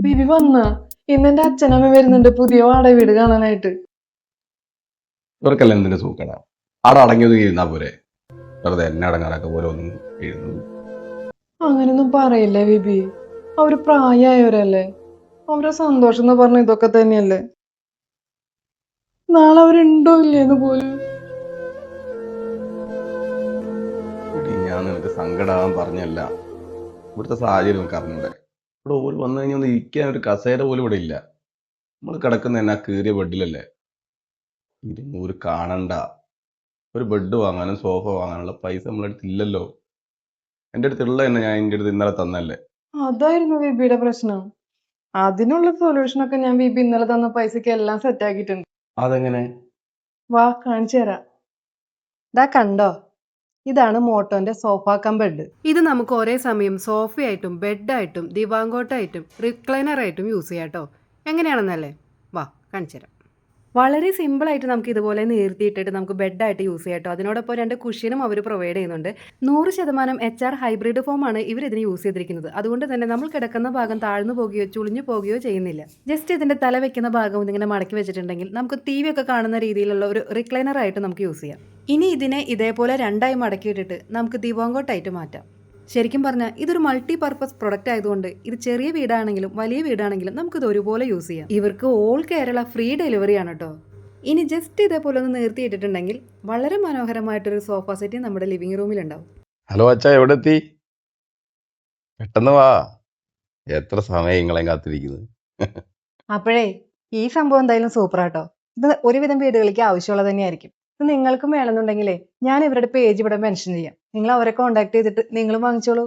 ബിബി വന്ന ഇന്നെന്റെ അച്ഛനമ്മ വരുന്നുണ്ട് പുതിയ വാടക വീട് കാണാനായിട്ട്. ഇവർക്കെല്ലാം എന്തിന്റെ സൂക്കട? ആടെ അടങ്ങിയത് ഇരുന്നാ പോരെ, വെറുതെ എന്നെ അടങ്ങാറൊക്കെ പോലെ ഒന്നും എഴുതുന്നത്. അങ്ങനെയൊന്നും പറയില്ലേ ബിബി, അവര് പ്രായമായവരല്ലേ. അവരുടെ സന്തോഷം എന്ന് പറഞ്ഞ ഇതൊക്കെ തന്നെയല്ലേ. നാളെ അവരുണ്ടോ ഇല്ലേന്ന് പോലും. എടീ, ഞാൻ നിനക്ക് സങ്കടാവാൻ പറഞ്ഞല്ല. ഇവിടുത്തെ സാഹചര്യം നമുക്ക് അറിഞ്ഞൂടെ? ഇവിടെ ഓല് വന്നു കഴിഞ്ഞാൽ ഒന്ന് ഇരിക്കാൻ ഒരു കസേര പോലും ഇവിടെ ഇല്ല. നമ്മൾ കിടക്കുന്ന തന്നെ ആ കീറിയ ബെഡിലല്ലേ. 200 കാണണ്ട. ഒരു ബെഡ് വാങ്ങാനും സോഫ വാങ്ങാനുള്ള പൈസ നമ്മളെ അടുത്ത് ഇല്ലല്ലോ. എൻ്റെ അടുത്തുള്ള തന്നെ ഞാൻ എൻ്റെ അടുത്ത് ഇന്നലെ തന്നല്ലേ. അതായിരുന്നു ബിബിയുടെ പ്രശ്നം. അതിനുള്ള സൊല്യൂഷനൊക്കെ ഞാൻ ബിബി ഇന്നലെ തന്ന പൈസക്ക് എല്ലാം സെറ്റ് ആക്കിയിട്ടുണ്ട്. അതെങ്ങനെ? വാ കാണിച്ചു തരാം. ഇതാ കണ്ടോ, ഇതാണ് മോട്ടോന്റെ സോഫ കം ബെഡ്. ഇത് നമുക്ക് ഒരേ സമയം സോഫയായിട്ടും ബെഡായിട്ടും ദിവാങ്കോട്ടായിട്ടും റിക്ലൈനറായിട്ടും യൂസ് ചെയ്യാം കേട്ടോ. എങ്ങനെയാണെന്നല്ലേ, വാ കാണിച്ചു തരാം. വളരെ സിമ്പിളായിട്ട് നമുക്ക് ഇതുപോലെ നിർത്തിയിട്ടിട്ട് നമുക്ക് ബെഡായിട്ട് യൂസ് ചെയ്യാം കേട്ടോ. അതിനോടൊപ്പം 2 കുഷ്യനും അവർ പ്രൊവൈഡ് ചെയ്യുന്നുണ്ട്. 100% HR ഹൈബ്രിഡ് ഫോമാണ് ഇവർ ഇതിന് യൂസ് ചെയ്തിരിക്കുന്നത്. അതുകൊണ്ട് തന്നെ നമ്മൾ കിടക്കുന്ന ഭാഗം താഴ്ന്നു പോകുകയോ ചുളിഞ്ഞു പോകുകയോ ചെയ്യുന്നില്ല. ജസ്റ്റ് ഇതിന്റെ തല വെക്കുന്ന ഭാഗം ഇതിങ്ങനെ മടക്കി വെച്ചിട്ടുണ്ടെങ്കിൽ നമുക്ക് TV ഒക്കെ കാണുന്ന രീതിയിലുള്ള ഒരു റിക്ലൈനർ ആയിട്ട് നമുക്ക് യൂസ് ചെയ്യാം. ഇനി ഇതിനെ ഇതേപോലെ 2ആയി മടക്കിയിട്ടിട്ട് നമുക്ക് ദിവാങ്കോട്ടായിട്ട് മാറ്റാം. ശരിക്കും പറഞ്ഞാൽ ഇതൊരു മൾട്ടി പർപ്പസ് പ്രൊഡക്റ്റ് ആയതുകൊണ്ട് ഇത് ചെറിയ വീടാണെങ്കിലും വലിയ വീടാണെങ്കിലും നമുക്കിത് ഒരുപോലെ യൂസ് ചെയ്യാം. ഇവർക്ക് ഓൾ കേരള ഫ്രീ ഡെലിവറി ആണ് കേട്ടോ. ഇനി ജസ്റ്റ് ഇതേപോലെ ഒന്ന് നിർത്തിയിട്ടിട്ടുണ്ടെങ്കിൽ വളരെ മനോഹരമായിട്ടൊരു സോഫ സെറ്റ് നമ്മുടെ ലിവിംഗ് റൂമിലുണ്ടാവും. ഹലോ അച്ഛാ, എവിടെ എത്തി? പെട്ടെന്ന് വാ. എത്ര സമയം നിങ്ങളെ കാത്തിരിക്കുന്നത്. അപ്പോഴേ ഈ സംഭവം എന്തായാലും സൂപ്പറാട്ടോ. ഇത് ഒരുവിധം വീടുകളിലേക്ക് ആവശ്യമുള്ളത് തന്നെയായിരിക്കും. ഇത് നിങ്ങൾക്കും വേണമെന്നുണ്ടെങ്കിലേ ഞാൻ ഇവരുടെ പേജ് ഇവിടെ മെൻഷൻ ചെയ്യാം. നിങ്ങൾ അവരെ കോൺടാക്ട് ചെയ്തിട്ട് നിങ്ങൾ വാങ്ങിച്ചോളൂ.